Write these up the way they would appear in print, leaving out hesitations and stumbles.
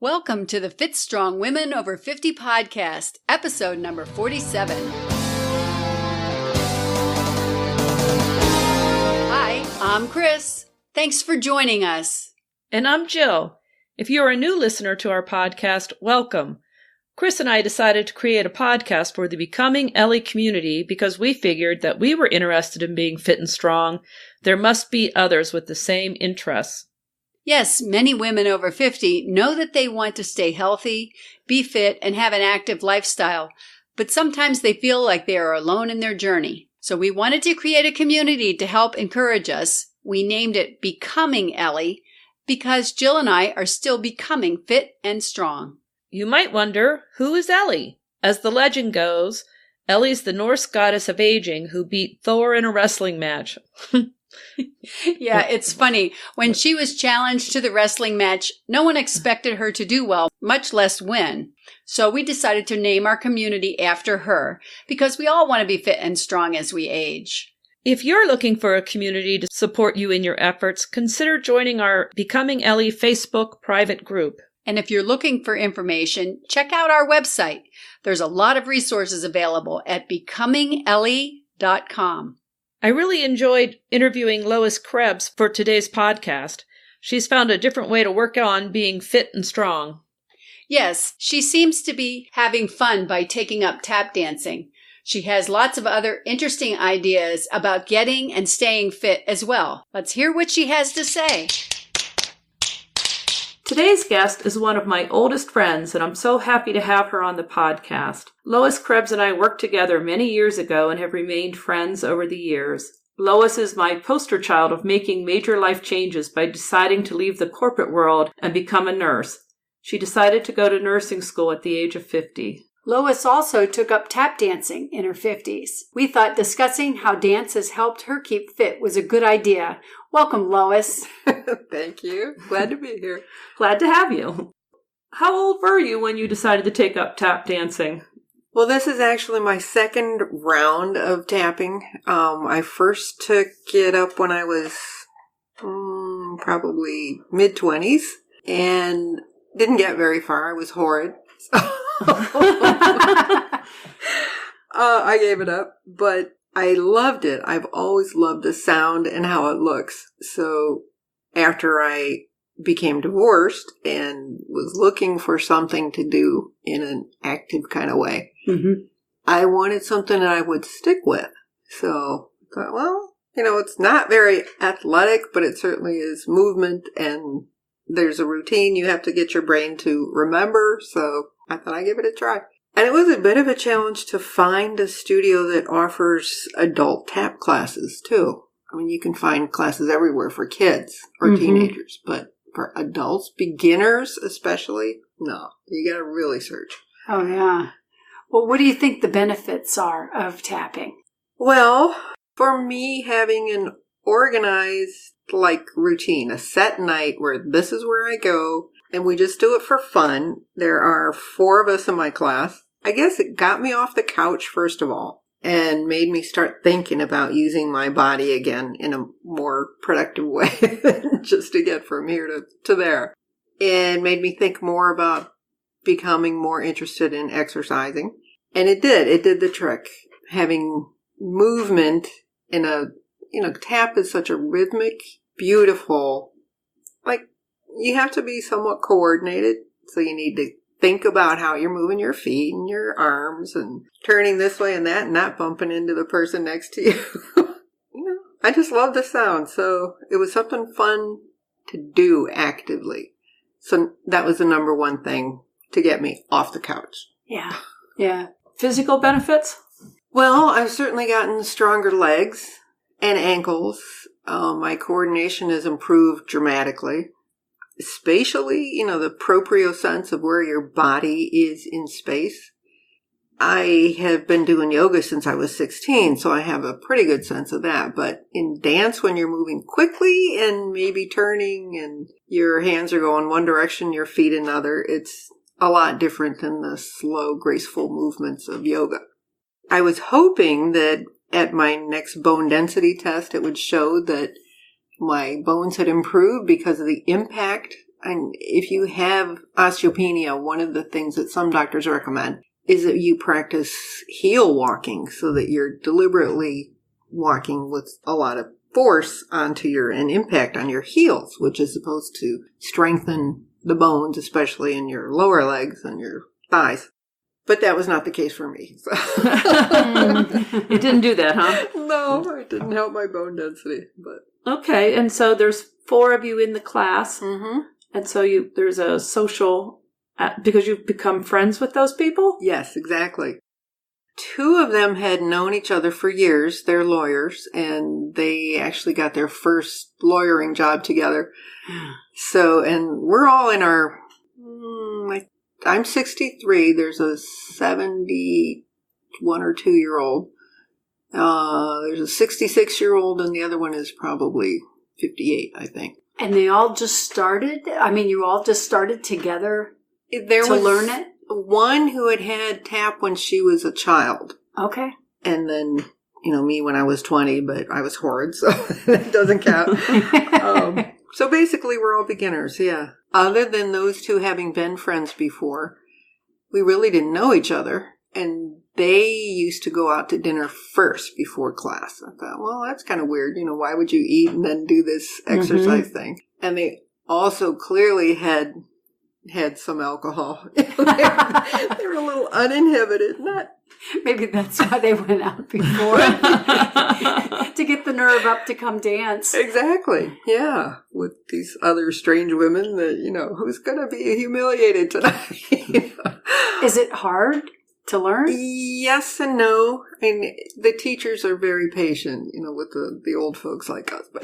Welcome to the Fit Strong Women Over 50 podcast, episode number 47. Hi, I'm Chris. Thanks for joining us. And I'm Jill. If you're a new listener to our podcast, welcome. Chris and I decided to create a podcast for the Becoming Ellie community because we figured that we were interested in being fit and strong. There must be others with the same interests. Yes, many women over 50 know that they want to stay healthy, be fit, and have an active lifestyle, but sometimes they feel like they are alone in their journey. So we wanted to create a community to help encourage us. We named it Becoming Ellie because Jill and I are still becoming fit and strong. You might wonder, who is Ellie? As the legend goes, Ellie's the Norse goddess of aging who beat Thor in a wrestling match. Yeah, it's funny. When she was challenged to the wrestling match, no one expected her to do well, much less win. So we decided to name our community after her because we all want to be fit and strong as we age. If you're looking for a community to support you in your efforts, consider joining our Becoming Ellie Facebook private group. And if you're looking for information, check out our website. There's a lot of resources available at becomingellie.com. I really enjoyed interviewing Lois Krebs for today's podcast. She's found a different way to work on being fit and strong. Yes, she seems to be having fun by taking up tap dancing. She has lots of other interesting ideas about getting and staying fit as well. Let's hear what she has to say. Today's guest is one of my oldest friends, and I'm so happy to have her on the podcast. Lois Krebs and I worked together many years ago and have remained friends over the years. Lois is my poster child of making major life changes by deciding to leave the corporate world and become a nurse. She decided to go to nursing school at the age of 50. Lois also took up tap dancing in her 50s. We thought discussing how dance has helped her keep fit was a good idea. Welcome, Lois. Thank you. Glad to be here. Glad to have you. How old were you when you decided to take up tap dancing? Well, this is actually my second round of tapping. I first took it up when I was probably mid-20s and didn't get very far. I was horrid. I gave it up, but I loved it. I've always loved the sound and how it looks. So after I became divorced and was looking for something to do in an active kind of way, I wanted something that I would stick with. So I thought, well, it's not very athletic, but it certainly is movement, and there's a routine you have to get your brain to remember. So I thought I'd give it a try. And it was a bit of a challenge to find a studio that offers adult tap classes, too. I mean, you can find classes everywhere for kids or teenagers, but for adults, beginners especially, no. You got to really search. Oh, yeah. Well, what do you think the benefits are of tapping? Well, for me, having an organized, routine, a set night where this is where I go, and we just do it for fun. There are 4 of us in my class. I guess it got me off the couch, first of all, and made me start thinking about using my body again in a more productive way than just to get from here to there. And made me think more about becoming more interested in exercising. And it did. It did the trick. Having movement in tap is such a rhythmic, beautiful, you have to be somewhat coordinated. So you need to think about how you're moving your feet and your arms and turning this way and that and not bumping into the person next to you. I just love the sound. So it was something fun to do actively. So that was the number one thing to get me off the couch. Yeah. Yeah. Physical benefits? Well, I've certainly gotten stronger legs and ankles. My coordination has improved dramatically. Spatially, the proprioception of where your body is in space. I have been doing yoga since I was 16, so I have a pretty good sense of that. But in dance, when you're moving quickly and maybe turning and your hands are going one direction, your feet another, it's a lot different than the slow, graceful movements of yoga. I was hoping that at my next bone density test, it would show that my bones had improved because of the impact And if you have osteopenia, one of the things that some doctors recommend is that you practice heel walking so that you're deliberately walking with a lot of force onto and impact on your heels, which is supposed to strengthen the bones, especially in your lower legs and your thighs. But that was not the case for me. So. It didn't do that, huh? No, it didn't help my bone density. But okay, and so there's 4 of you in the class, mm-hmm. and so there's a social, because you've become friends with those people? Yes, exactly. 2 of them had known each other for years. They're lawyers, and they actually got their first lawyering job together. So, and we're all in our, I'm 63. There's a 71 or 2-year-old. There's a 66-year-old, and the other one is probably 58, I think. And they all just started? I mean, you all just started together to learn it? One who had tap when she was a child. Okay. And then, me when I was 20, but I was horrid, so that doesn't count. So basically, we're all beginners, yeah. Other than those 2 having been friends before, we really didn't know each other. And they used to go out to dinner first before class. I thought, well, that's kind of weird. Why would you eat and then do this exercise thing? And they also clearly had some alcohol. They were a little uninhibited. Maybe that's why they went out before. To get the nerve up to come dance. Exactly. Yeah. With these other strange women that, who's going to be humiliated tonight? Is it hard to learn? Yes and no. I mean, the teachers are very patient, with the old folks like us. But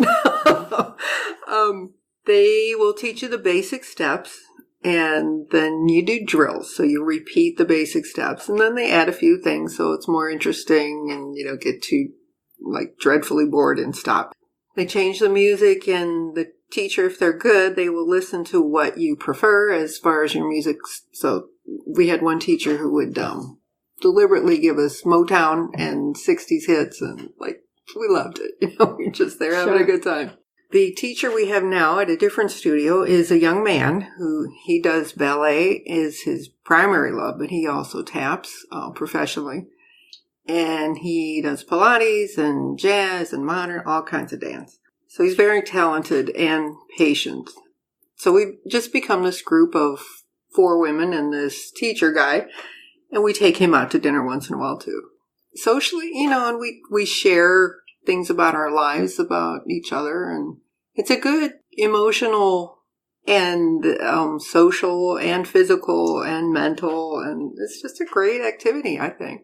they will teach you the basic steps. And then you do drills. So you repeat the basic steps. And then they add a few things so it's more interesting and you don't get too, dreadfully bored and stop. They change the music, and the teacher, if they're good, they will listen to what you prefer as far as your music. So we had one teacher who would deliberately give us Motown and 60s hits. And, we loved it. We're just there having a good time. The teacher we have now at a different studio is a young man he does ballet is his primary love, but he also taps professionally. And he does Pilates and jazz and modern, all kinds of dance. So he's very talented and patient. So we've just become this group of 4 women and this teacher guy, and we take him out to dinner once in a while too. Socially, and we share things about our lives, about each other, and it's a good emotional and social and physical and mental, and it's just a great activity, I think.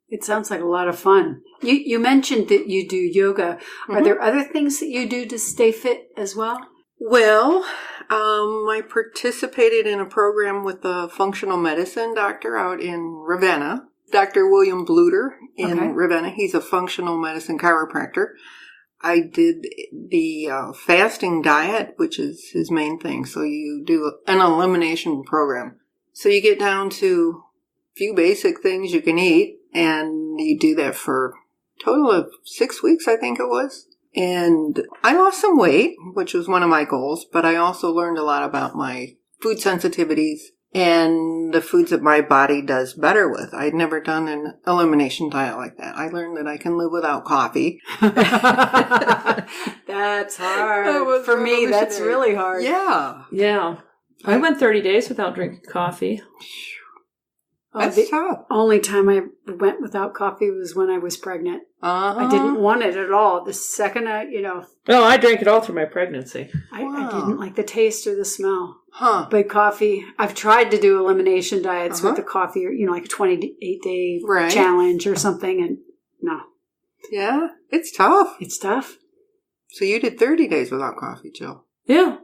It sounds like a lot of fun. You mentioned that you do yoga. Are there other things that you do to stay fit as well? Well, I participated in a program with a functional medicine doctor out in Ravenna. Dr. William Bluter in Ravenna. He's a functional medicine chiropractor. I did the fasting diet, which is his main thing. So you do an elimination program. So you get down to a few basic things you can eat, and you do that for a total of 6 weeks, I think it was. And I lost some weight, which was one of my goals, but I also learned a lot about my food sensitivities and the foods that my body does better with. I'd never done an elimination diet like that. I learned that I can live without coffee. That's hard. For me, that's really hard. Yeah. Yeah. I went 30 days without drinking coffee. That's tough. Only time I went without coffee was when I was pregnant. I didn't want it at all. The second No, I drank it all through my pregnancy. I didn't like the taste or the smell. Huh. But coffee, I've tried to do elimination diets with the coffee, or, like a 28-day challenge or something, and no. Yeah, it's tough. It's tough. So you did 30 days without coffee, Jill? Yeah.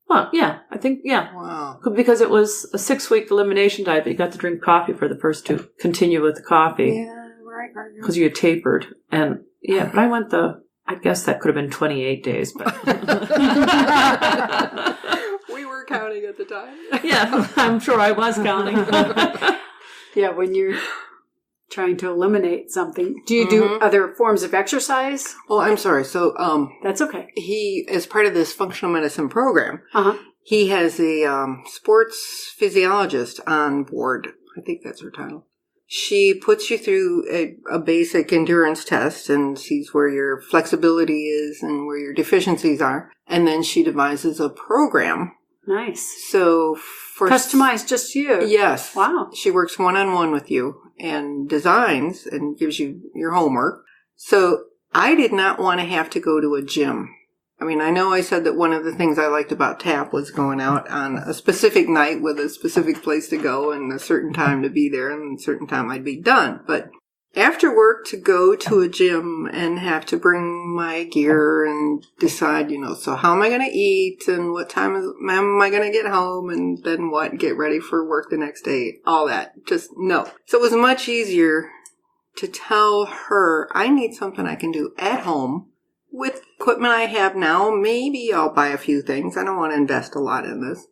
Well, yeah, I think, yeah. Wow. Because it was a 6-week elimination diet, but you got to drink coffee for the first 2, continue with the coffee. Yeah, right. Because you tapered. And, yeah, but I went I guess that could have been 28 days, but. We were counting at the time. Yeah, I'm sure I was counting. Yeah, when you're trying to eliminate something. Do you do other forms of exercise? Oh, I'm sorry. So, that's okay. He, as part of this functional medicine program, He has a sports physiologist on board. I think that's her title. She puts you through a basic endurance test and sees where your flexibility is and where your deficiencies are. And then she devises a program. Nice. So for customized just you. Yes. Wow. She works one-on-one with you and designs and gives you your homework. So I did not want to have to go to a gym. I mean, I know I said that one of the things I liked about TAP was going out on a specific night with a specific place to go and a certain time to be there and a certain time I'd be done. But after work to go to a gym and have to bring my gear and decide, so how am I going to eat and what time am I going to get home and then what, get ready for work the next day, all that. Just no. So it was much easier to tell her I need something I can do at home with equipment I have now. Maybe I'll buy a few things. I don't want to invest a lot in this.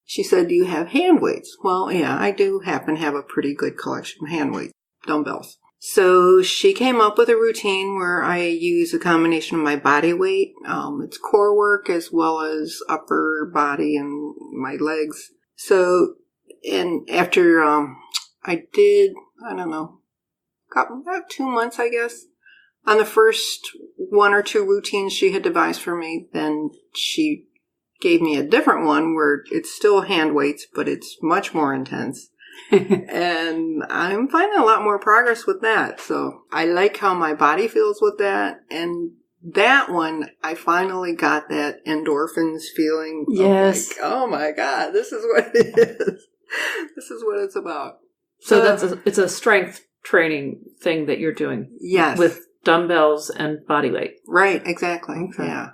She said, do you have hand weights? Well, yeah, I do happen to have a pretty good collection of hand weights, dumbbells. So she came up with a routine where I use a combination of my body weight. It's core work as well as upper body and my legs. So, and after I did, I don't know, about 2 months, I guess. On the first 1 or 2 routines she had devised for me, then she gave me a different one where it's still hand weights, but it's much more intense. And I'm finding a lot more progress with that. So I like how my body feels with that. And that one, I finally got that endorphins feeling. Yes. Like, oh my God, this is what it is. This is what it's about. So it's a strength training thing that you're doing. Yes. With dumbbells and body weight. Right, exactly. Okay. Yeah.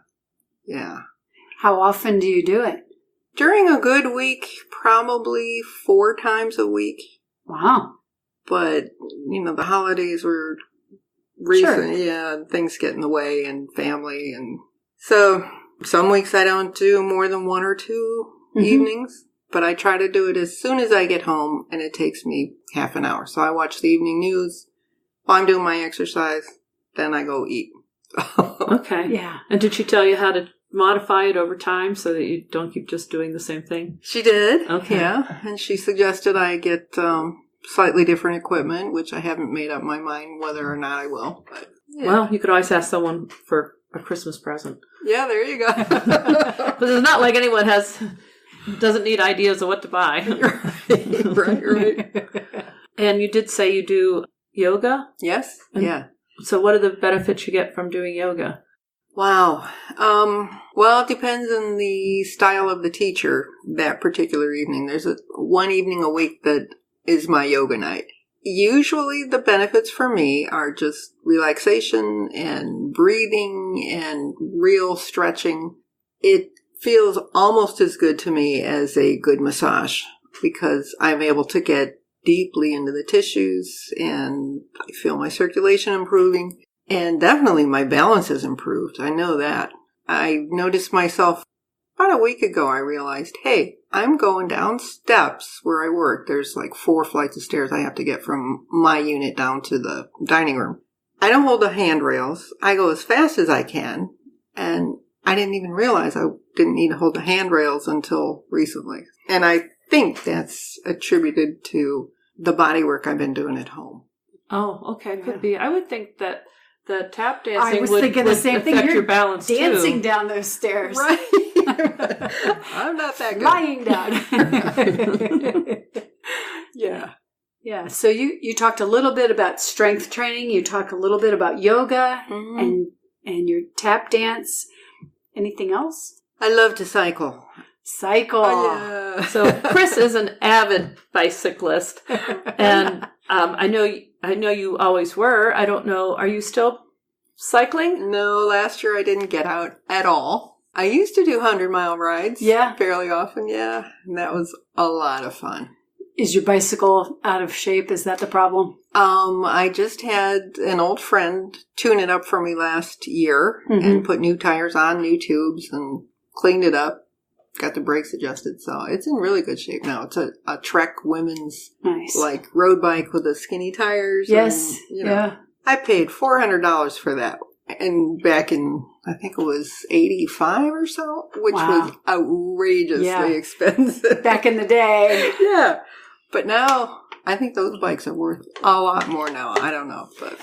Yeah. How often do you do it? During a good week, probably 4 times a week. Wow. But, the holidays were recent. Sure. Yeah, and things get in the way and family. And so some weeks I don't do more than 1 or 2 evenings. But I try to do it as soon as I get home, and it takes me half an hour. So I watch the evening news while I'm doing my exercise. Then I go eat. Okay. Yeah. And did she tell you how to modify it over time so that you don't keep just doing the same thing? She did. Okay. Yeah. And she suggested I get slightly different equipment, which I haven't made up my mind whether or not I will. But, yeah. Well, you could always ask someone for a Christmas present. Yeah, there you go. But it's not like anyone doesn't need ideas of what to buy. Right. And you did say you do yoga? Yes. Yeah. So what are the benefits you get from doing yoga? Wow. Well, it depends on the style of the teacher that particular evening. There's one evening a week that is my yoga night. Usually the benefits for me are just relaxation and breathing and real stretching. It feels almost as good to me as a good massage because I'm able to get deeply into the tissues and I feel my circulation improving and definitely my balance has improved. I know that. I noticed myself about a week ago. I realized, hey, I'm going down steps where I work. There's like 4 flights of stairs I have to get from my unit down to the dining room. I don't hold the handrails. I go as fast as I can and I didn't even realize I didn't need to hold the handrails until recently. And I think that's attributed to the body work I've been doing at home. Oh, okay. Could be. I would think that the tap dancing would thinking the same thing. Affect your balance dancing too. Down those stairs. Right. I'm not that good. Lying down. Yeah. Yeah. So you talked a little bit about strength training. You talked a little bit about yoga and your tap dance. Anything else? I love to cycle. Cycle. Oh, yeah. So Chris is an avid bicyclist, and I know you always were. I don't know. Are you still cycling? No, last year I didn't get out at all. I used to do 100-mile rides. Yeah. Fairly often, yeah. And that was a lot of fun. Is your bicycle out of shape? Is that the problem? I just had an old friend tune it up for me last year and put new tires on, new tubes, and cleaned it up. Got the brakes adjusted, so it's in really good shape now. It's a Trek women's like road bike with the skinny tires. Yes, and, yeah. I paid $400 for that, and back in I think it was 85 or so, which was outrageously expensive. Back in the day. Yeah. But now, I think those bikes are worth a lot more now. I don't know, but...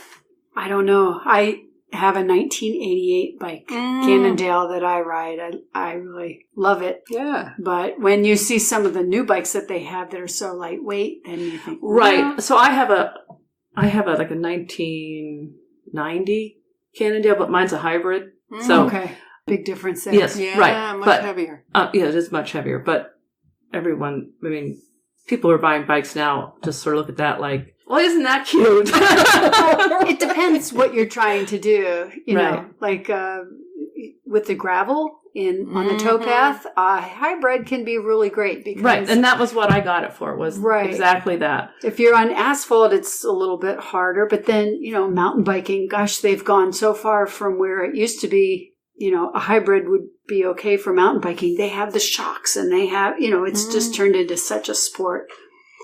I don't know. I have a 1988 bike, Cannondale, that I ride. I really love it. Yeah. But when you see some of the new bikes that they have that are so lightweight, then you think, right. So I have a like a 1990 Cannondale, but mine's a hybrid. So okay. Big difference there. Yes, Yeah, right. much heavier. Yeah, it is much heavier. But everyone, I mean, people are buying bikes now just sort of look at that like, well, isn't that cute? It depends what you're trying to do. You know, like with the gravel on the towpath, a hybrid can be really great because right, and that was what I got it for. Was exactly that. If you're on asphalt, it's a little bit harder. But then mountain biking, gosh, they've gone so far from where it used to be. A hybrid would be okay for mountain biking. They have the shocks, and they have it's just turned into such a sport.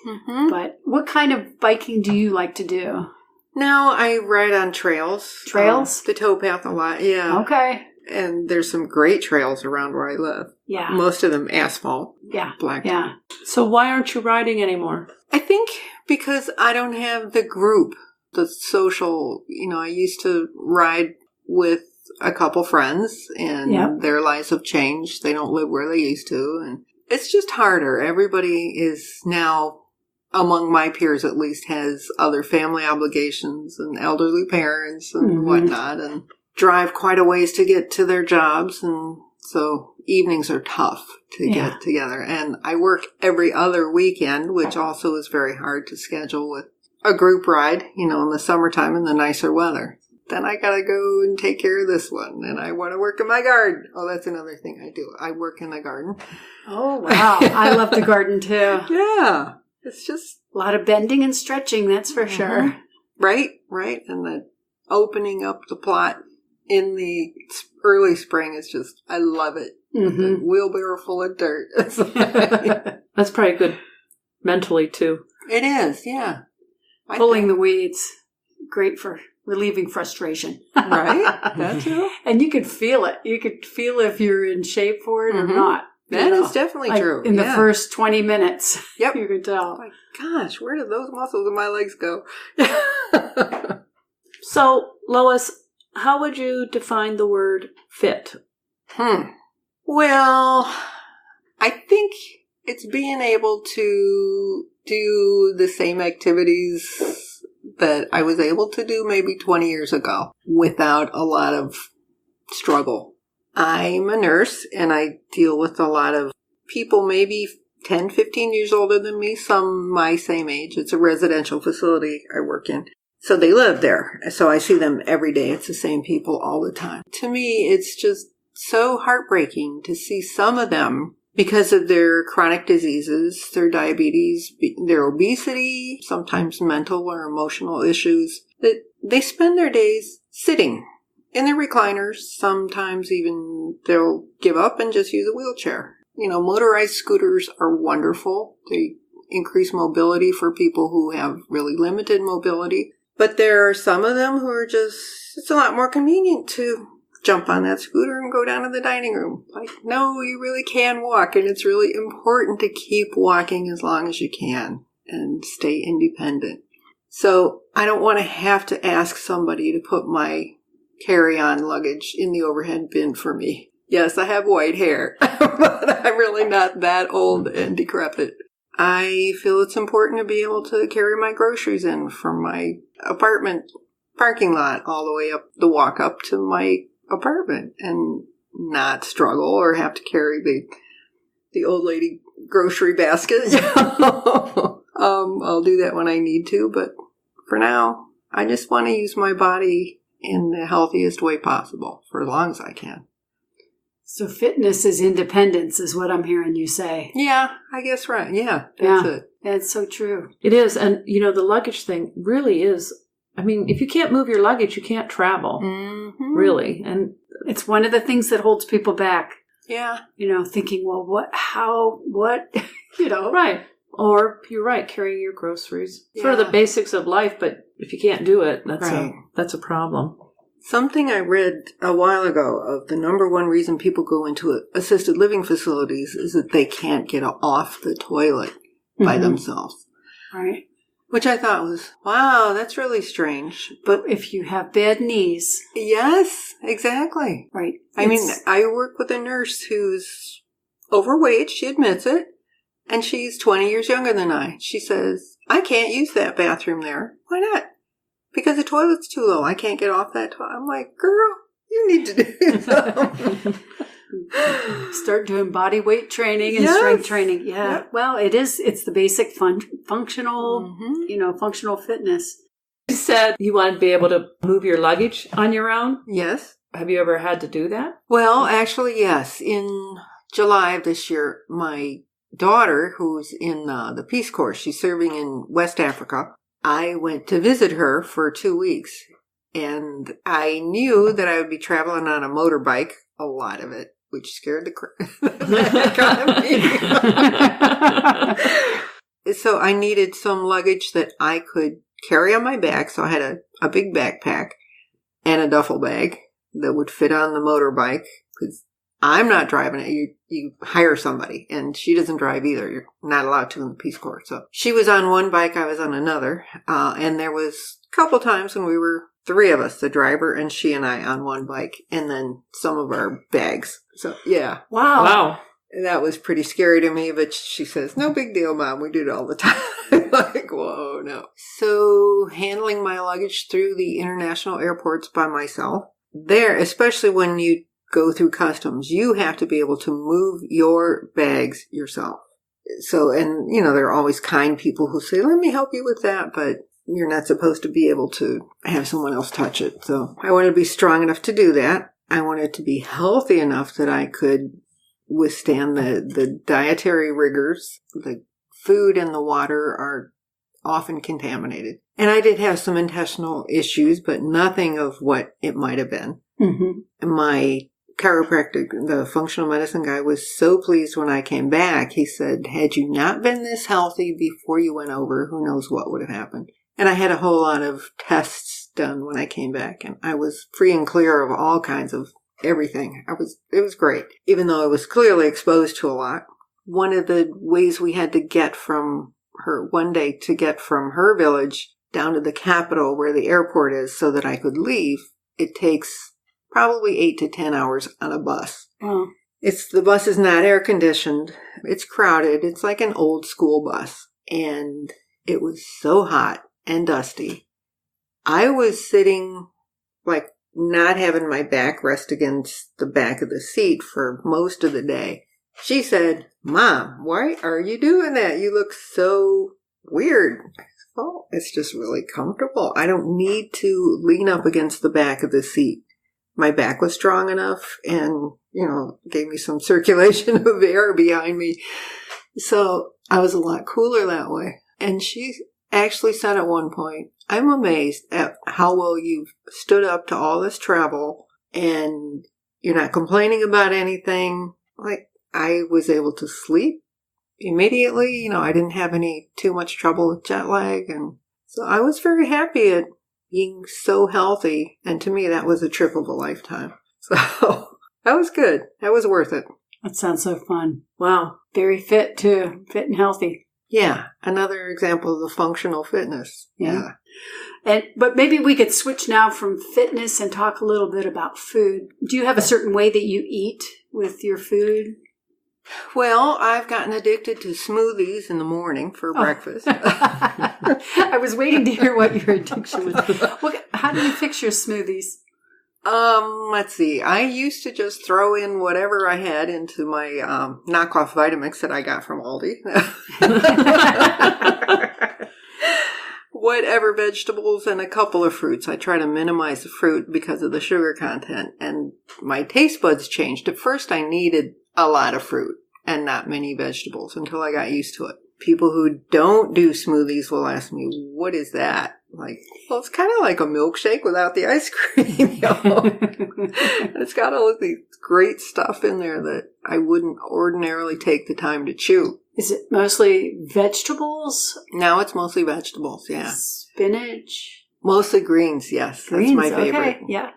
Mm-hmm. But what kind of biking do you like to do? Now I ride on trails. Trails? The towpath a lot, yeah. Okay. And there's some great trails around where I live. Yeah. Most of them asphalt. Yeah. Black. Yeah. So why aren't you riding anymore? I think because I don't have the group, the social, I used to ride with a couple friends and their lives have changed. They don't live where they used to. And it's just harder. Everybody is now... among my peers at least, has other family obligations and elderly parents and whatnot, and drive quite a ways to get to their jobs. And so evenings are tough to get together. And I work every other weekend, which also is very hard to schedule with a group ride, in the summertime in the nicer weather. Then I got to go and take care of this one. And I want to work in my garden. Oh, that's another thing I do. I work in the garden. Oh, wow. I love the garden too. Yeah. It's just a lot of bending and stretching, that's for sure. Right. And the opening up the plot in the early spring is just, I love it. The wheelbarrow full of dirt. That's probably good mentally, too. It is, yeah. Pulling the weeds, great for relieving frustration. Right? That too. And you could feel it. You could feel if you're in shape for it or not. That is definitely true. In the first 20 minutes, you could tell. My gosh, where did those muscles in my legs go? So, Lois, how would you define the word fit? Well, I think it's being able to do the same activities that I was able to do maybe 20 years ago without a lot of struggle. I'm a nurse, and I deal with a lot of people maybe 10, 15 years older than me, some my same age. It's a residential facility I work in. So they live there. So I see them every day. It's the same people all the time. To me, it's just so heartbreaking to see some of them, because of their chronic diseases, their diabetes, their obesity, sometimes mental or emotional issues, that they spend their days sitting in their recliners. Sometimes even they'll give up and just use a wheelchair. Motorized scooters are wonderful. They increase mobility for people who have really limited mobility. But there are some of them who are just, it's a lot more convenient to jump on that scooter and go down to the dining room. Like, no, you really can walk, and it's really important to keep walking as long as you can and stay independent. So I don't want to have to ask somebody to put my carry-on luggage in the overhead bin for me. Yes, I have white hair, but I'm really not that old and decrepit. I feel it's important to be able to carry my groceries in from my apartment parking lot all the way up the walk up to my apartment and not struggle or have to carry the old lady grocery basket. I'll do that when I need to, but for now, I just want to use my body in the healthiest way possible for as long as I can. So fitness is independence is what I'm hearing you say. Yeah, I guess right. Yeah, that's it. That's so true. It is. And, the luggage thing really is, if you can't move your luggage, you can't travel. Mm-hmm. Really. And it's one of the things that holds people back. Yeah. Thinking, well, what? Right. Or, you're right, carrying your groceries. Yeah. Sort of the basics of life, but if you can't do it, that's a problem. Something I read a while ago of the number one reason people go into assisted living facilities is that they can't get off the toilet by themselves. Right. Which I thought was, wow, that's really strange. But if you have bad knees. Yes, exactly. Right. I mean, I work with a nurse who's overweight. She admits it. And she's 20 years younger than I. She says, I can't use that bathroom there. Why not? Because the toilet's too low. I can't get off that toilet. I'm like, girl, you need to do something. Start doing body weight training and strength training. Yeah. Yep. Well, it's the basic functional, functional fitness. You said you want to be able to move your luggage on your own? Yes. Have you ever had to do that? Well, actually, yes. In July of this year, my daughter, who's in the Peace Corps, she's serving in West Africa. I went to visit her for 2 weeks, and I knew that I would be traveling on a motorbike, a lot of it, which scared the heck out of me. So I needed some luggage that I could carry on my back, so I had a big backpack and a duffel bag that would fit on the motorbike, because I'm not driving it. You hire somebody, and she doesn't drive either. You're not allowed to in the Peace Corps. So she was on one bike, I was on another. And there was a couple times when we were three of us, the driver and she and I, on one bike, and then some of our bags. So yeah. Wow. That was pretty scary to me, but she says, no big deal, Mom. We do it all the time. Like, whoa, no. So handling my luggage through the international airports by myself, there, especially when you go through customs, you have to be able to move your bags yourself. So, and there are always kind people who say, let me help you with that, but you're not supposed to be able to have someone else touch it. So I wanted to be strong enough to do that. I wanted to be healthy enough that I could withstand the dietary rigors. The food and the water are often contaminated. And I did have some intestinal issues, but nothing of what it might have been. Mm-hmm. My chiropractic, the functional medicine guy, was so pleased when I came back. He said, had you not been this healthy before you went over, who knows what would have happened. And I had a whole lot of tests done when I came back, and I was free and clear of all kinds of everything. It was great, even though I was clearly exposed to a lot. One of the ways we had to get from her one day to get from her village down to the capital where the airport is so that I could leave, it takes probably 8 to 10 hours on a bus. Oh. The bus is not air conditioned. It's crowded. It's like an old school bus. And it was so hot and dusty. I was sitting like not having my back rest against the back of the seat for most of the day. She said, Mom, why are you doing that? You look so weird. I said, oh, it's just really comfortable. I don't need to lean up against the back of the seat. My back was strong enough and, gave me some circulation of air behind me. So I was a lot cooler that way. And she actually said at one point, I'm amazed at how well you've stood up to all this travel and you're not complaining about anything. Like, I was able to sleep immediately. I didn't have too much trouble with jet lag. And so I was very happy at being so healthy. And to me, that was a trip of a lifetime. So that was good. That was worth it. That sounds so fun. Wow. Very fit too. Fit and healthy. Yeah. Another example of the functional fitness. Yeah. But maybe we could switch now from fitness and talk a little bit about food. Do you have a certain way that you eat with your food? Well, I've gotten addicted to smoothies in the morning for breakfast. I was waiting to hear what your addiction was. How do you fix your smoothies? Let's see. I used to just throw in whatever I had into my knockoff Vitamix that I got from Aldi. Whatever vegetables and a couple of fruits. I try to minimize the fruit because of the sugar content. And my taste buds changed. At first, I needed a lot of fruit and not many vegetables until I got used to it. People who don't do smoothies will ask me, what is that? Like, well, it's kind of like a milkshake without the ice cream, And it's got all of these great stuff in there that I wouldn't ordinarily take the time to chew. Is it mostly vegetables? Now it's mostly vegetables, yeah. Spinach? Mostly greens, yes. Greens, that's my favorite. Okay, yeah.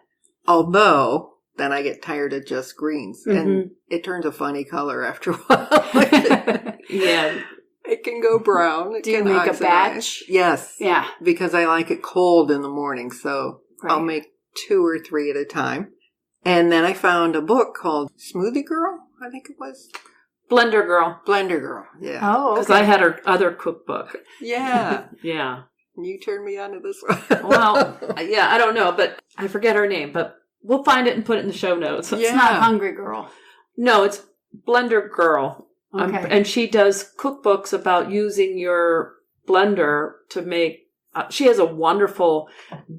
Although, then I get tired of just greens. And it turns a funny color after a while. Yeah. It can go brown. Do you make a batch? Yes. Yeah. Because I like it cold in the morning. So I'll make 2 or 3 at a time. And then I found a book called Smoothie Girl, I think it was. Blender Girl. Blender Girl, yeah. Oh, okay. Because I had her other cookbook. Yeah. Yeah. You turned me on to this one. Well, yeah, I don't know, but I forget her name, but we'll find it and put it in the show notes. It's not Hungry Girl. No, it's Blender Girl. Okay. And she does cookbooks about using your blender to make, she has a wonderful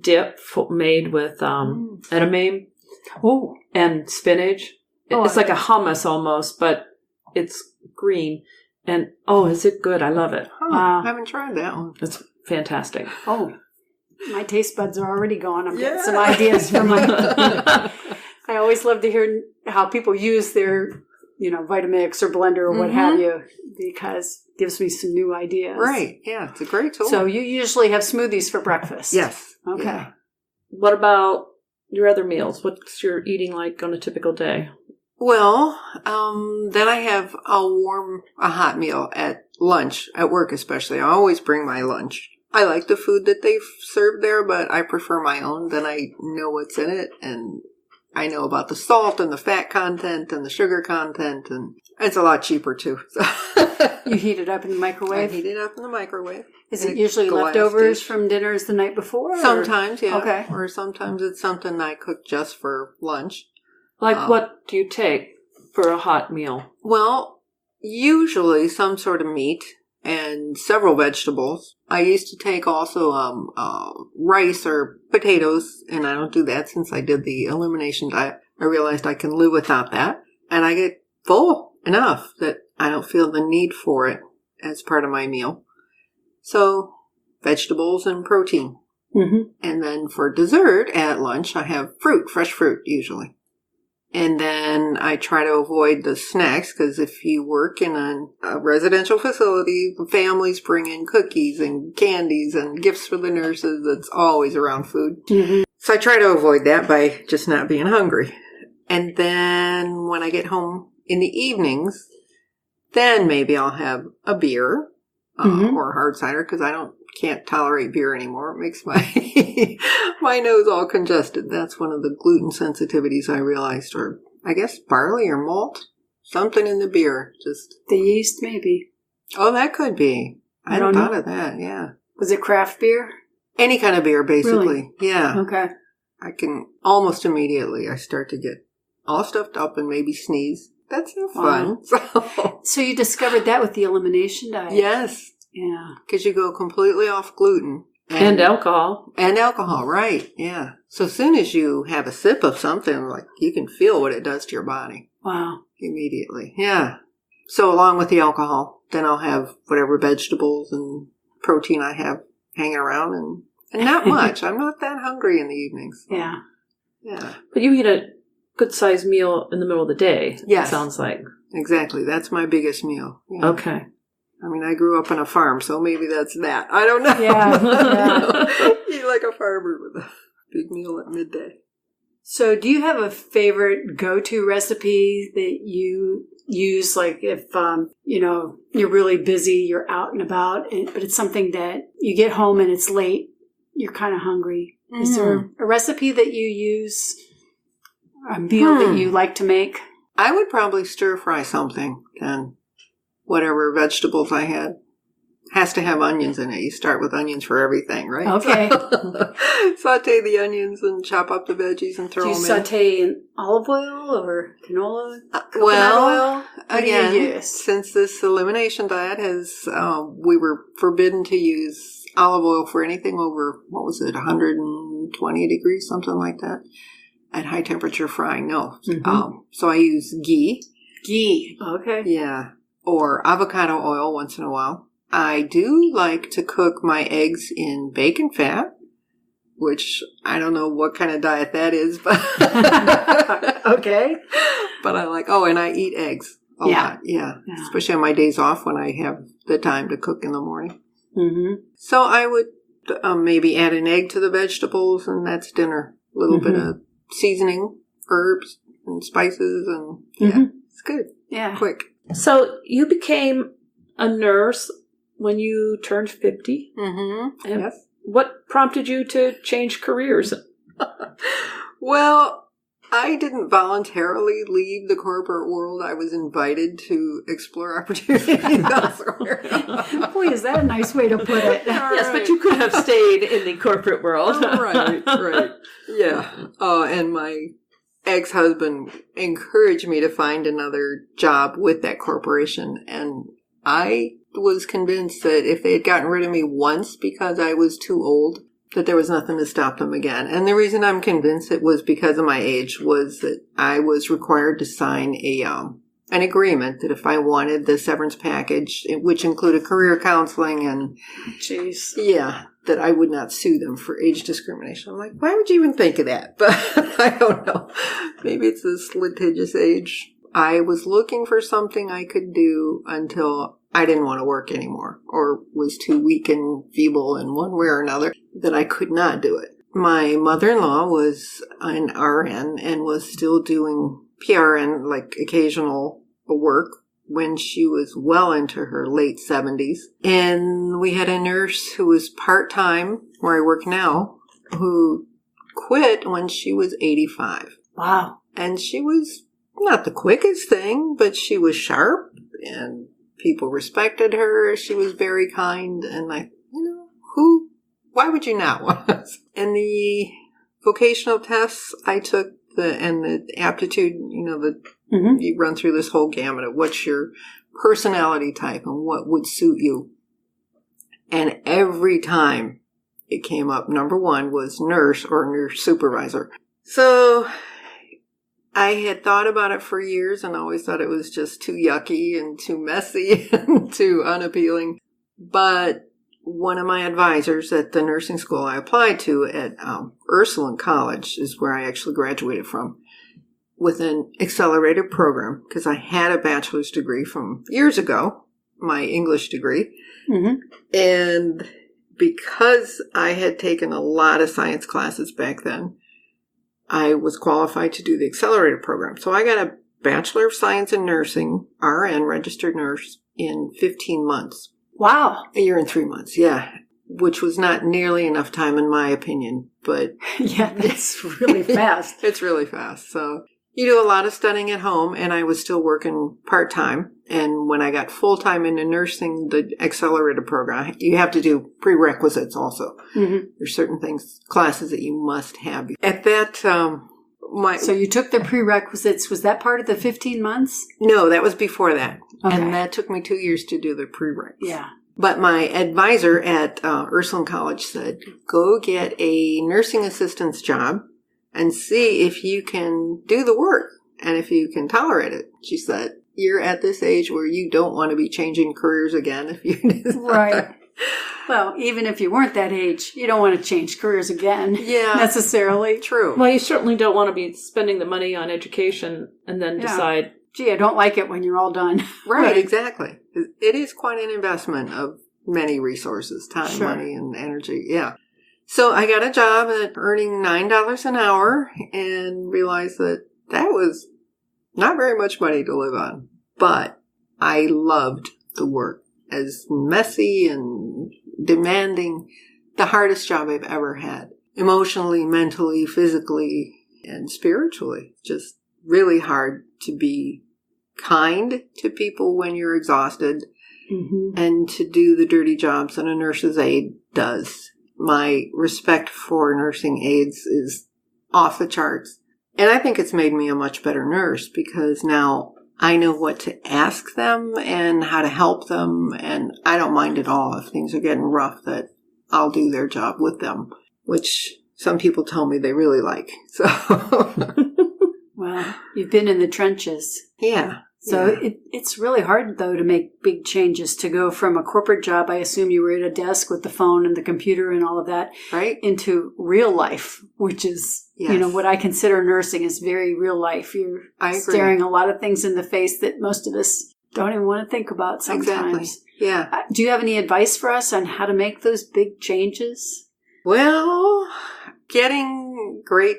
dip made with edamame and spinach. It's like a hummus almost, but it's green. And, is it good? I love it. I haven't tried that one. It's fantastic. Oh, my taste buds are already going. I'm getting some ideas for my... I always love to hear how people use their, Vitamix or blender or what have you, because it gives me some new ideas. Right. Yeah. It's a great tool. So you usually have smoothies for breakfast? Yes. Okay. Yeah. What about your other meals? What's your eating like on a typical day? Well, then I have a hot meal at lunch, at work especially. I always bring my lunch. I like the food that they serve there, but I prefer my own. Then I know what's in it, and I know about the salt and the fat content and the sugar content, and it's a lot cheaper too. So. You heat it up in the microwave? I heat it up in the microwave. Is it usually leftovers from dinners the night before? Sometimes, yeah. Okay. Or sometimes it's something I cook just for lunch. Like what do you take for a hot meal? Well, usually some sort of meat and several vegetables. I used to take also rice or potatoes, and I don't do that since I did the Elimination Diet. I realized I can live without that, and I get full enough that I don't feel the need for it as part of my meal. So, vegetables and protein. Mm-hmm. And then for dessert at lunch, I have fruit, fresh fruit usually. And then I try to avoid the snacks, because if you work in a residential facility, families bring in cookies and candies and gifts for the nurses. It's always around food. Mm-hmm. So I try to avoid that by just not being hungry. And then when I get home in the evenings, then maybe I'll have a beer or hard cider, because I can't tolerate beer anymore. It makes my my nose all congested. That's one of the gluten sensitivities I realized, or I guess barley or malt, something in the beer. Just the yeast, maybe. Oh, that could be. I hadn't thought of that. Yeah. Was it craft beer? Any kind of beer, basically. Really? Yeah. Okay. I can almost immediately. I start to get all stuffed up and maybe sneeze. That's no fun. Wow. So you discovered that with the Elimination Diet? Yes. Yeah. Because you go completely off gluten. And alcohol. And alcohol, right. Yeah. So as soon as you have a sip of something, like, you can feel what it does to your body. Wow. Immediately. Yeah. So along with the alcohol, then I'll have whatever vegetables and protein I have hanging around, and not much. I'm not that hungry in the evenings. Yeah. Yeah. But you eat a good-sized meal in the middle of the day. Yes. It sounds like. Exactly. That's my biggest meal. Yeah. Okay. I mean, I grew up on a farm, so maybe that's that. I don't know. Yeah. Eat like a farmer with a big meal at midday. So do you have a favorite go-to recipe that you use, like if, you're really busy, you're out and about, but it's something that you get home and it's late, you're kind of hungry. Mm. Is there a recipe that you use, a meal that you like to make? I would probably stir fry something, then whatever vegetables I had. Has to have onions in it. You start with onions for everything, right? Okay. Saute the onions and chop up the veggies and throw them in. Do you saute in olive oil or canola? Well, oil? again, since this elimination diet has, we were forbidden to use olive oil for anything over, 120 degrees, something like that, at high temperature frying. No. Mm-hmm. So I use ghee. Ghee. Okay. Yeah. Or avocado oil once in a while. I do like to cook my eggs in bacon fat, which I don't know what kind of diet that is, but okay. But I like, and I eat eggs a lot. Yeah. Especially on my days off when I have the time to cook in the morning. Mm-hmm. So I would maybe add an egg to the vegetables, and that's dinner. A little bit of seasoning, herbs and spices, and it's good. Yeah. Quick. So you became a nurse when you turned 50. Mm-hmm. And yes. what prompted you to change careers? Well, I didn't voluntarily leave the corporate world. I was invited to explore opportunities elsewhere. Boy, is that a nice way to put it. Yes, but you could have stayed in the corporate world. Right. Yeah. And my ex-husband encouraged me to find another job with that corporation. And I was convinced that if they had gotten rid of me once because I was too old, that there was nothing to stop them again. And the reason I'm convinced it was because of my age was that I was required to sign an agreement that if I wanted the severance package, which included career counseling and that I would not sue them for age discrimination. I'm like, why would you even think of that? But I don't know. Maybe it's this litigious age. I was looking for something I could do until I didn't want to work anymore, or was too weak and feeble in one way or another that I could not do it. My mother-in-law was an RN and was still doing PRN, like occasional work, when she was well into her late 70s. And we had a nurse who was part-time, where I work now, who quit when she was 85. Wow. And she was not the quickest thing, but she was sharp and people respected her. She was very kind. And why would you not want us? And the vocational tests I took, the aptitude, you run through this whole gamut of what's your personality type and what would suit you. And every time it came up, number one was nurse or nurse supervisor. So I had thought about it for years and always thought it was just too yucky and too messy and too unappealing. But one of my advisors at the nursing school I applied to at Ursuline College is where I actually graduated from, with an accelerated program, because I had a bachelor's degree from years ago, my English degree. Mm-hmm. And because I had taken a lot of science classes back then, I was qualified to do the accelerated program. So I got a Bachelor of Science in Nursing, RN, registered nurse, in 15 months. Wow. A year and 3 months, yeah. Which was not nearly enough time in my opinion, but... yeah, that's really fast. It's really fast. So you do a lot of studying at home, and I was still working part-time. And when I got full-time into nursing, the accelerated program, you have to do prerequisites also. Mm-hmm. There's certain classes that you must have. At that... So you took the prerequisites. Was that part of the 15 months? No, that was before that. Okay. And that took me 2 years to do the prereqs. Yeah. But my advisor at Ursuline College said, go get a nursing assistant's job and see if you can do the work and if you can tolerate it. She said, you're at this age where you don't want to be changing careers again if you do. Right. Well, even if you weren't that age, you don't want to change careers again. Yeah. Necessarily. True. Well, you certainly don't want to be spending the money on education and then decide, gee, I don't like it when you're all done. Right, exactly. It is quite an investment of many resources, time, money, and energy. Yeah. So I got a job at earning $9 an hour and realized that was not very much money to live on. But I loved the work. As messy and demanding, the hardest job I've ever had. Emotionally, mentally, physically, and spiritually. Just really hard to be kind to people when you're exhausted, and to do the dirty jobs that a nurse's aide does. My respect for nursing aides is off the charts. And I think it's made me a much better nurse because now I know what to ask them and how to help them, and I don't mind at all if things are getting rough that I'll do their job with them, which some people tell me they really like. So, well, you've been in the trenches. Yeah. So it's really hard, though, to make big changes, to go from a corporate job, I assume you were at a desk with the phone and the computer and all of that, right, into real life, which is, what I consider nursing is very real life. You're staring a lot of things in the face that most of us don't even want to think about sometimes. Exactly. Yeah. Do you have any advice for us on how to make those big changes? Well, getting great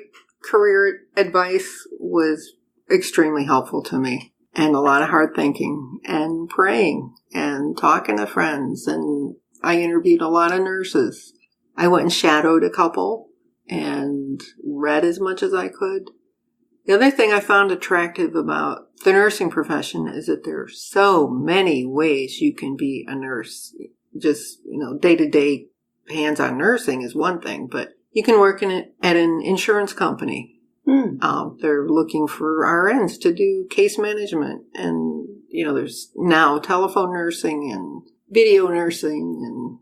career advice was extremely helpful to me. And a lot of hard thinking and praying and talking to friends. And I interviewed a lot of nurses. I went and shadowed a couple and read as much as I could. The other thing I found attractive about the nursing profession is that there are so many ways you can be a nurse. Just, day-to-day hands-on nursing is one thing, but you can work at an insurance company. They're looking for RNs to do case management. And, there's now telephone nursing and video nursing and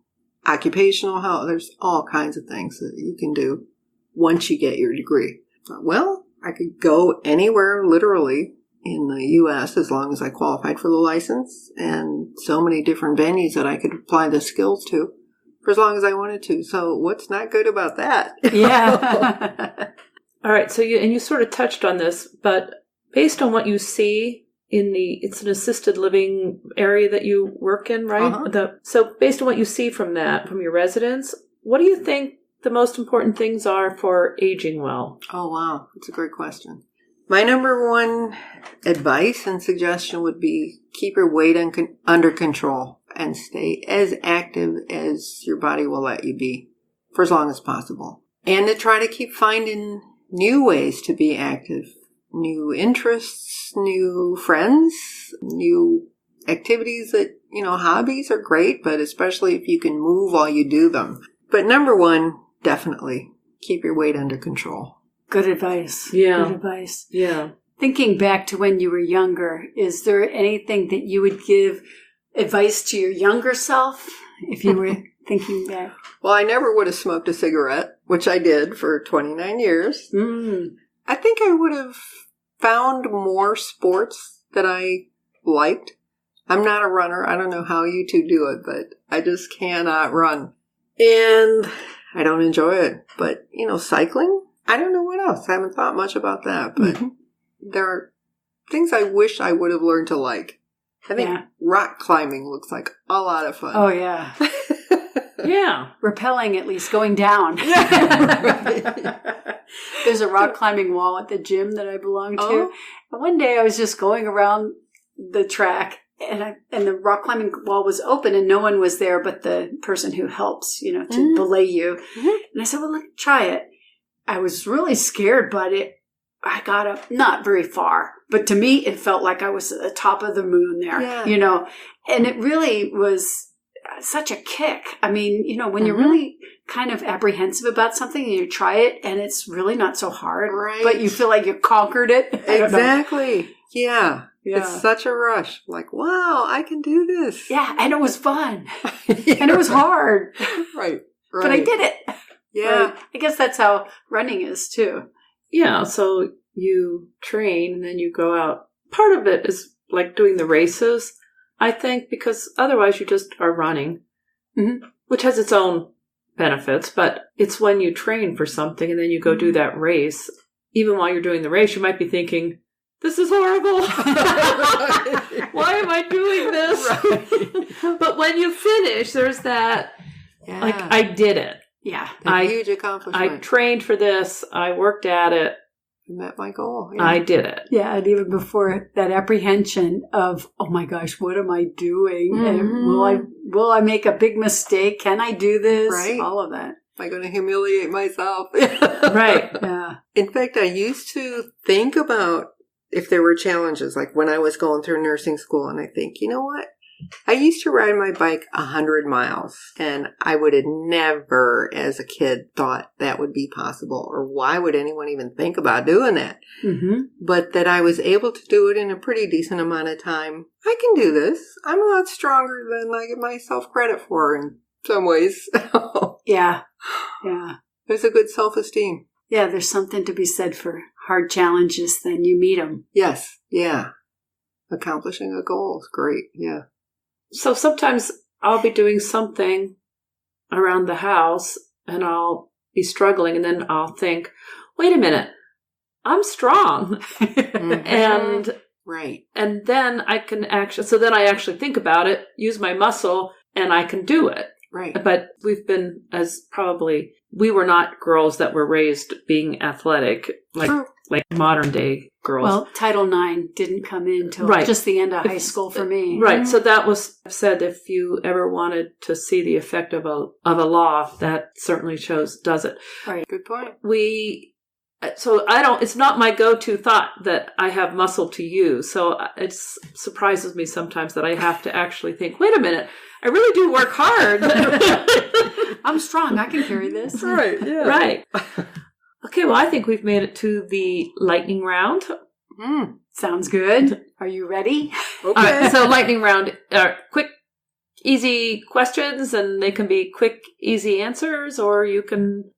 occupational health. There's all kinds of things that you can do once you get your degree. Well, I could go anywhere literally in the U.S. as long as I qualified for the license, and so many different venues that I could apply the skills to for as long as I wanted to. So what's not good about that? Yeah. All right. So you sort of touched on this, but based on what you see it's an assisted living area that you work in, right? Uh-huh. So based on what you see from your residents, what do you think the most important things are for aging well? Oh, wow. That's a great question. My number one advice and suggestion would be keep your weight under control and stay as active as your body will let you be for as long as possible. And to try to keep finding new ways to be active, new interests, new friends, new activities that, hobbies are great, but especially if you can move while you do them. But number one, definitely keep your weight under control. Good advice. Yeah. Good advice. Yeah. Thinking back to when you were younger, is there anything that you would give advice to your younger self if you were thinking back? Well, I never would have smoked a cigarette, which I did for 29 years. I think I would have found more sports that I liked. I'm not a runner. I don't know how you two do it, but I just cannot run. And I don't enjoy it. But, cycling, I don't know what else. I haven't thought much about that. But there are things I wish I would have learned to like. I think rock climbing looks like a lot of fun. Oh, yeah. Yeah. Rappelling, at least, going down. There's a rock climbing wall at the gym that I belong to. Oh. And one day I was just going around the track and the rock climbing wall was open and no one was there but the person who helps, to belay you. And I said, well, let's try it. I was really scared, but I got up not very far. But to me, it felt like I was at the top of the moon there, and it really was such a kick. I mean, when you're really kind of apprehensive about something and you try it and it's really not so hard, right? But you feel like you conquered it. Exactly. Yeah. It's such a rush. Like, wow, I can do this. Yeah. And it was fun. And it was hard. Right. But I did it. Yeah. Right. I guess that's how running is too. Yeah. So you train and then you go out. Part of it is like doing the races, I think, because otherwise you just are running, which has its own benefits, but it's when you train for something and then you go do that race. Even while you're doing the race, you might be thinking, this is horrible. Why am I doing this? Right. But when you finish, there's that, like, I did it. Yeah. A huge accomplishment. I trained for this. I worked at it. Met my goal. Yeah. I did it. Yeah, and even before that apprehension of, oh my gosh, what am I doing? And will I make a big mistake? Can I do this? Right. All of that. Am I going to humiliate myself? Right. Yeah. In fact, I used to think about if there were challenges, like when I was going through nursing school, and I think, you know what? I used to ride my bike 100 miles, and I would have never, as a kid, thought that would be possible, or why would anyone even think about doing that? But that I was able to do it in a pretty decent amount of time. I can do this. I'm a lot stronger than I give myself credit for in some ways. Yeah. Yeah. There's a good self-esteem. Yeah, there's something to be said for hard challenges, then you meet them. Yes. Yeah. Accomplishing a goal is great. Yeah. So sometimes I'll be doing something around the house and I'll be struggling and then I'll think, wait a minute, I'm strong. And right. And then I can actually think about it, use my muscle, and I can do it. Right. But we've been we were not girls that were raised being athletic, like modern day girls. Well, Title IX didn't come in until just the end of high school for me. Right. So that was said, if you ever wanted to see the effect of a law, that certainly does it. Right. Good point. It's not my go-to thought that I have muscle to use. So it surprises me sometimes that I have to actually think, wait a minute, I really do work hard. I'm strong. I can carry this. Right. Yeah. Right. Okay. Well, I think we've made it to the lightning round. Sounds good. Are you ready? Okay. All right, so lightning round, quick, easy questions, and they can be quick, easy answers, or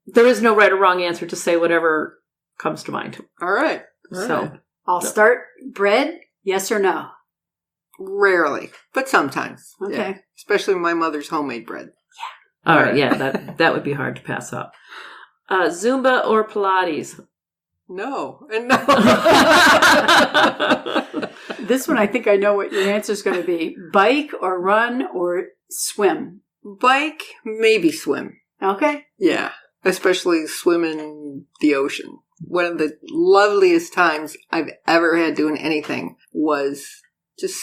there is no right or wrong answer, to say whatever comes to mind. All right. I'll start. Bread, yes or no? Rarely, but sometimes. Okay. Yeah. Especially my mother's homemade bread. Yeah. All right. Yeah, that would be hard to pass up. Zumba or Pilates? No. And no. This one, I think I know what your answer is going to be. Bike or run or swim? Bike, maybe swim. Okay. Yeah. Especially swim in the ocean. One of the loveliest times I've ever had doing anything was just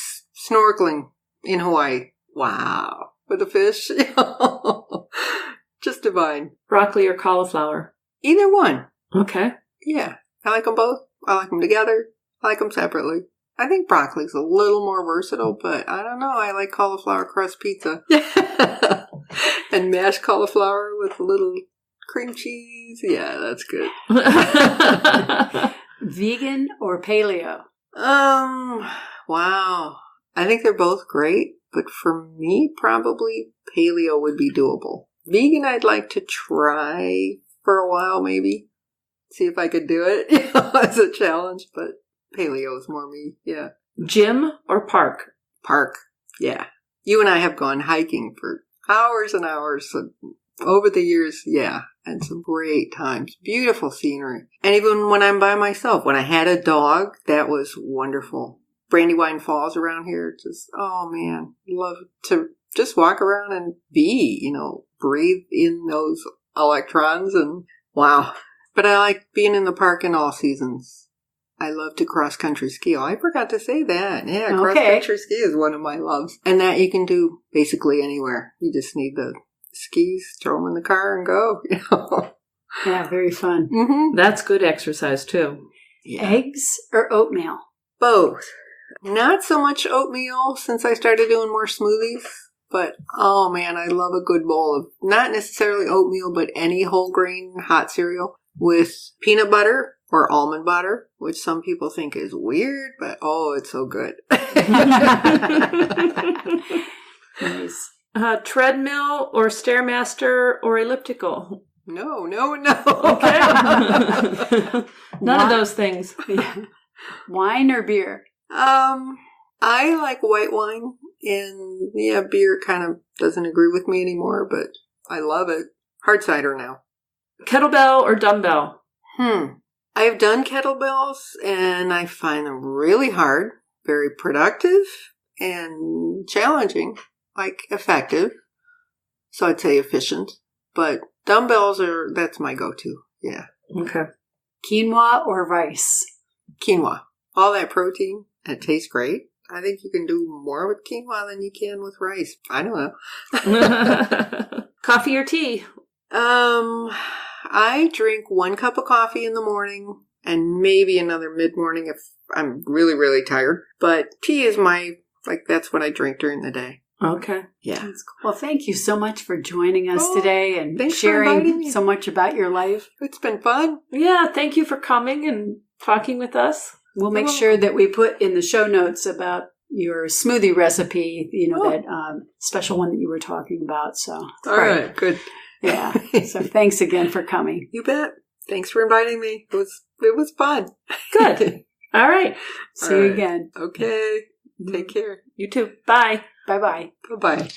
snorkeling in Hawaii. Wow. With the fish. Just divine. Broccoli or cauliflower? Either one. Okay. Yeah. I like them both. I like them together. I like them separately. I think broccoli's a little more versatile, but I don't know. I like cauliflower crust pizza. And mashed cauliflower with a little cream cheese. Yeah, that's good. Vegan or paleo? Wow. I think they're both great, but for me, probably paleo would be doable. Vegan, I'd like to try for a while, maybe. See if I could do it as a challenge, but paleo is more me. Yeah. Gym or park? Park. Yeah. You and I have gone hiking for hours and hours over the years. Yeah. And some great times. Beautiful scenery. And even when I'm by myself, when I had a dog, that was wonderful. Brandywine Falls around here. Just, oh man, love to just walk around and be, breathe in those electrons and wow. But I like being in the park in all seasons. I love to cross-country ski. Oh, I forgot to say that. Yeah, cross-country ski is one of my loves. And that you can do basically anywhere. You just need the skis, throw them in the car and go. Yeah, very fun. Mm-hmm. That's good exercise, too. Yeah. Eggs or oatmeal? Both. Not so much oatmeal since I started doing more smoothies. But, oh man, I love a good bowl of, not necessarily oatmeal, but any whole grain hot cereal with peanut butter or almond butter, which some people think is weird, but oh, it's so good. Nice. Treadmill or Stairmaster or elliptical? No. Okay. None of those things. Yeah. Wine or beer? I like white wine, and yeah, beer kind of doesn't agree with me anymore, but I love it. Hard cider now. Kettlebell or dumbbell? I've done kettlebells, and I find them really hard, very productive, and challenging, like effective. So I'd say efficient, but dumbbells that's my go-to. Yeah. Okay. Quinoa or rice? Quinoa. All that protein. It tastes great. I think you can do more with quinoa than you can with rice. I don't know. Coffee or tea? I drink 1 cup of coffee in the morning and maybe another mid-morning if I'm really, really tired. But tea is that's what I drink during the day. Okay. Yeah. That's cool. Well, thank you so much for joining us today and thanks for inviting sharing me. so much about your life. It's been fun. Yeah, thank you for coming and talking with us. We'll make sure that we put in the show notes about your smoothie recipe, that special one that you were talking about. So, all right, good. Yeah. So thanks again for coming. You bet. Thanks for inviting me. It was fun. Good. All right. See you again. Okay. Take care. You too. Bye. Bye-bye. Bye-bye.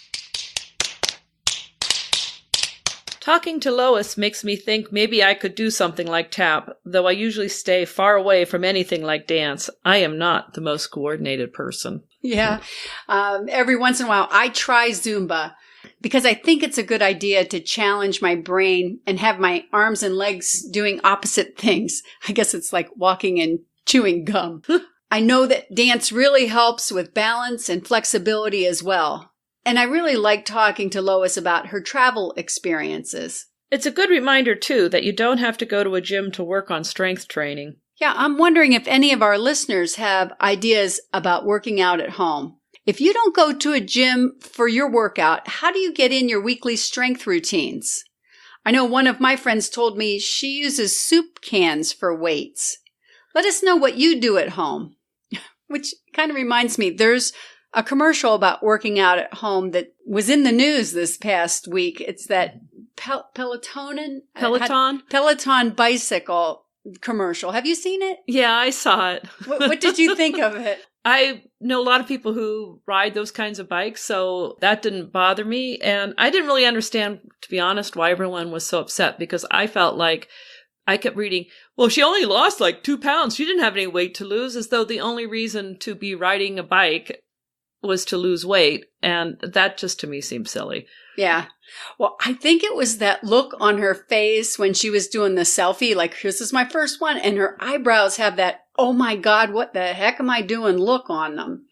Talking to Lois makes me think maybe I could do something like tap, though I usually stay far away from anything like dance. I am not the most coordinated person. Yeah. Every once in a while, I try Zumba. because I think it's a good idea to challenge my brain and have my arms and legs doing opposite things. I guess it's like walking and chewing gum. I know that dance really helps with balance and flexibility as well. And I really like talking to Lois about her travel experiences. It's a good reminder, too, that you don't have to go to a gym to work on strength training. Yeah, I'm wondering if any of our listeners have ideas about working out at home. If you don't go to a gym for your workout, how do you get in your weekly strength routines? I know one of my friends told me she uses soup cans for weights. Let us know what you do at home. Which kind of reminds me, there's a commercial about working out at home that was in the news this past week. It's that Peloton bicycle commercial. Have you seen it? Yeah, I saw it. What did you think of it? I know a lot of people who ride those kinds of bikes, so that didn't bother me. And I didn't really understand, to be honest, why everyone was so upset, because I felt like I kept reading, well, she only lost like 2 pounds. She didn't have any weight to lose, as though the only reason to be riding a bike was to lose weight. And that just to me seemed silly. Yeah. Well, I think it was that look on her face when she was doing the selfie, like, this is my first one. And her eyebrows have that, oh my God, what the heck am I doing look on them.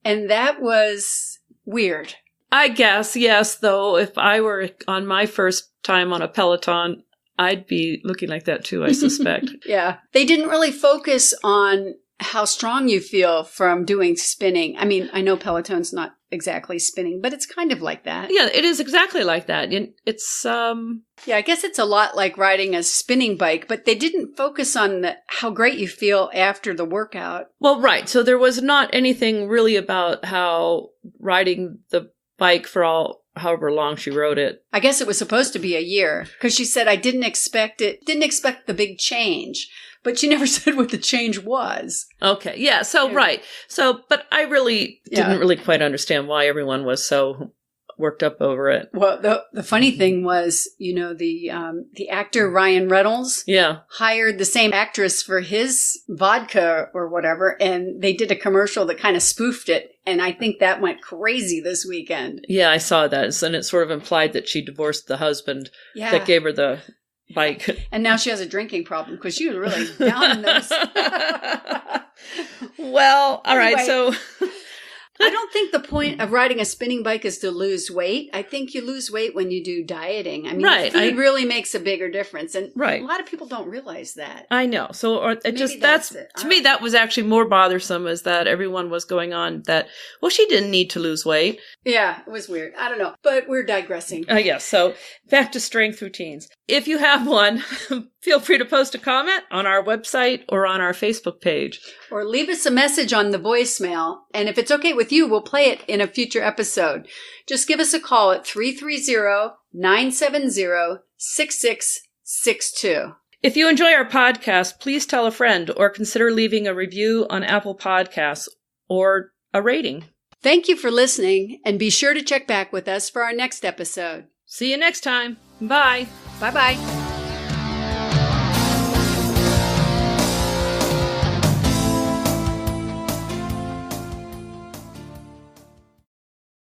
And that was weird. I guess, yes, though, if I were on my first time on a Peloton, I'd be looking like that too, I suspect. Yeah. They didn't really focus on how strong you feel from doing spinning. I mean, I know Peloton's not exactly spinning, but it's kind of like that. Yeah, it is exactly like that. It's Yeah, I guess it's a lot like riding a spinning bike, but they didn't focus on how great you feel after the workout. Well, right. So there was not anything really about how riding the bike for however long she rode it. I guess it was supposed to be a year, because she said, I didn't expect the big change, but she never said what the change was. Okay. Yeah. So, yeah. Right. So, but I really didn't really quite understand why everyone was so worked up over it. Well, the funny thing was, the actor Ryan Reynolds hired the same actress for his vodka or whatever, and they did a commercial that kind of spoofed it, and I think that went crazy this weekend. Yeah, I saw that, and it sort of implied that she divorced the husband that gave her the bike. And now she has a drinking problem because she was really down in those. Well, all right, so... I don't think the point of riding a spinning bike is to lose weight. I think you lose weight when you do dieting. I mean, food really makes a bigger difference. And a lot of people don't realize that. I know. So to me, that was actually more bothersome, is that everyone was going on that, well, she didn't need to lose weight. Yeah, it was weird. I don't know. But we're digressing. Yes. So back to strength routines. If you have one, feel free to post a comment on our website or on our Facebook page. Or leave us a message on the voicemail. And if it's okay with you, we'll play it in a future episode. Just give us a call at 330-970-6662. If you enjoy our podcast, please tell a friend or consider leaving a review on Apple Podcasts or a rating. Thank you for listening, and be sure to check back with us for our next episode. See you next time. Bye. Bye-bye.